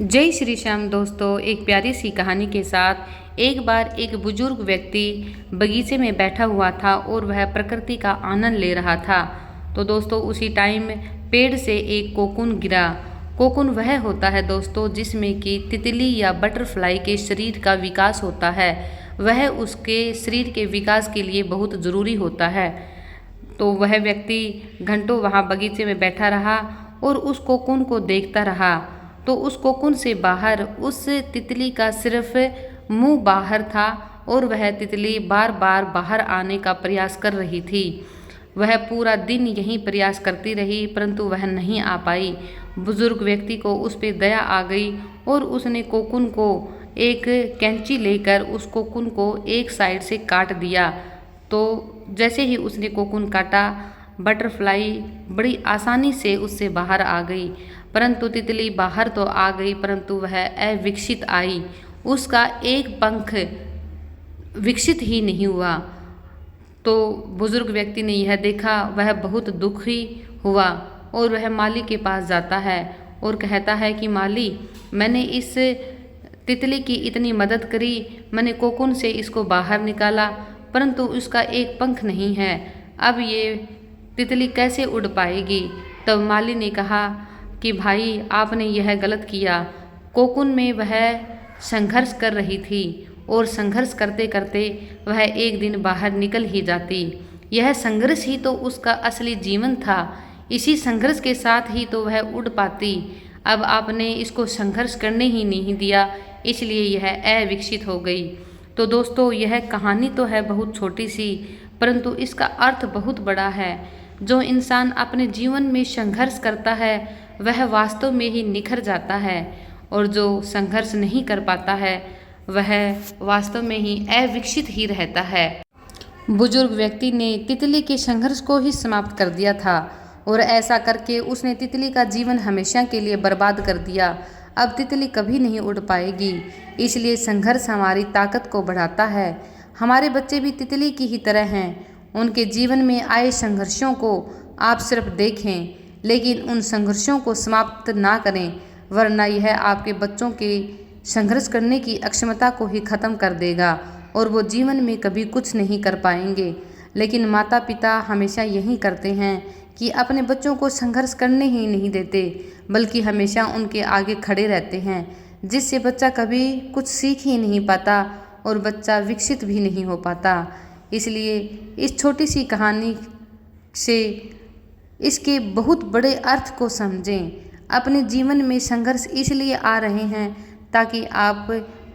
जय श्री श्याम दोस्तों, एक प्यारी सी कहानी के साथ। एक बार एक बुजुर्ग व्यक्ति बगीचे में बैठा हुआ था और वह प्रकृति का आनंद ले रहा था। तो दोस्तों उसी टाइम पेड़ से एक कोकून गिरा। कोकून वह होता है दोस्तों जिसमें कि तितली या बटरफ्लाई के शरीर का विकास होता है। वह उसके शरीर के विकास के लिए बहुत ज़रूरी होता है। तो वह व्यक्ति घंटों वहाँ बगीचे में बैठा रहा और उस कोकून को देखता रहा। तो उस कोकून से बाहर उस तितली का सिर्फ मुंह बाहर था और वह तितली बार बार बाहर आने का प्रयास कर रही थी। वह पूरा दिन यही प्रयास करती रही परंतु वह नहीं आ पाई। बुजुर्ग व्यक्ति को उस पर दया आ गई और उसने कोकून को एक कैंची लेकर उस कोकून को एक साइड से काट दिया। तो जैसे ही उसने कोकून काटा, बटरफ्लाई बड़ी आसानी से उससे बाहर आ गई। परंतु तितली बाहर तो आ गई परंतु वह अविकसित आई। उसका एक पंख विकसित ही नहीं हुआ। तो बुजुर्ग व्यक्ति ने यह देखा, वह बहुत दुखी हुआ और वह माली के पास जाता है और कहता है कि माली, मैंने इस तितली की इतनी मदद करी, मैंने कोकून से इसको बाहर निकाला परंतु उसका एक पंख नहीं है। अब ये तितली कैसे उड़ पाएगी? तब माली ने कहा कि भाई आपने यह गलत किया। कोकून में वह संघर्ष कर रही थी और संघर्ष करते करते वह एक दिन बाहर निकल ही जाती। यह संघर्ष ही तो उसका असली जीवन था। इसी संघर्ष के साथ ही तो वह उड़ पाती। अब आपने इसको संघर्ष करने ही नहीं दिया, इसलिए यह अविकसित हो गई। तो दोस्तों यह कहानी तो है बहुत छोटी सी परंतु इसका अर्थ बहुत बड़ा है। जो इंसान अपने जीवन में संघर्ष करता है वह वास्तव में ही निखर जाता है और जो संघर्ष नहीं कर पाता है वह वास्तव में ही अविकसित ही रहता है। बुजुर्ग व्यक्ति ने तितली के संघर्ष को ही समाप्त कर दिया था और ऐसा करके उसने तितली का जीवन हमेशा के लिए बर्बाद कर दिया। अब तितली कभी नहीं उड़ पाएगी। इसलिए संघर्ष हमारी ताकत को बढ़ाता है। हमारे बच्चे भी तितली की ही तरह हैं। उनके जीवन में आए संघर्षों को आप सिर्फ देखें लेकिन उन संघर्षों को समाप्त ना करें, वरना यह आपके बच्चों के संघर्ष करने की अक्षमता को ही ख़त्म कर देगा और वो जीवन में कभी कुछ नहीं कर पाएंगे। लेकिन माता पिता हमेशा यही करते हैं कि अपने बच्चों को संघर्ष करने ही नहीं देते बल्कि हमेशा उनके आगे खड़े रहते हैं, जिससे बच्चा कभी कुछ सीख ही नहीं पाता और बच्चा विकसित भी नहीं हो पाता। इसलिए इस छोटी सी कहानी से इसके बहुत बड़े अर्थ को समझें। अपने जीवन में संघर्ष इसलिए आ रहे हैं ताकि आप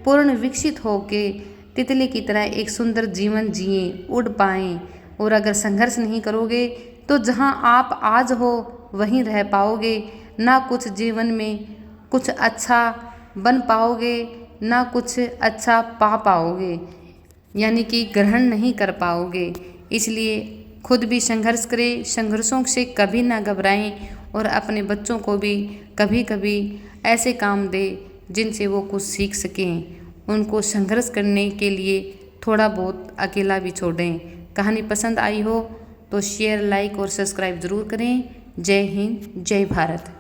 पूर्ण विकसित होके तितली की तरह एक सुंदर जीवन जिएं, उड़ पाएं। और अगर संघर्ष नहीं करोगे तो जहां आप आज हो वहीं रह पाओगे, ना कुछ जीवन में कुछ अच्छा बन पाओगे, ना कुछ अच्छा पा पाओगे, यानी कि ग्रहण नहीं कर पाओगे। इसलिए खुद भी संघर्ष करें, संघर्षों से कभी ना घबराएं और अपने बच्चों को भी कभी कभी ऐसे काम दें जिनसे वो कुछ सीख सकें। उनको संघर्ष करने के लिए थोड़ा बहुत अकेला भी छोड़ें। कहानी पसंद आई हो तो शेयर, लाइक और सब्सक्राइब ज़रूर करें। जय हिंद, जय भारत।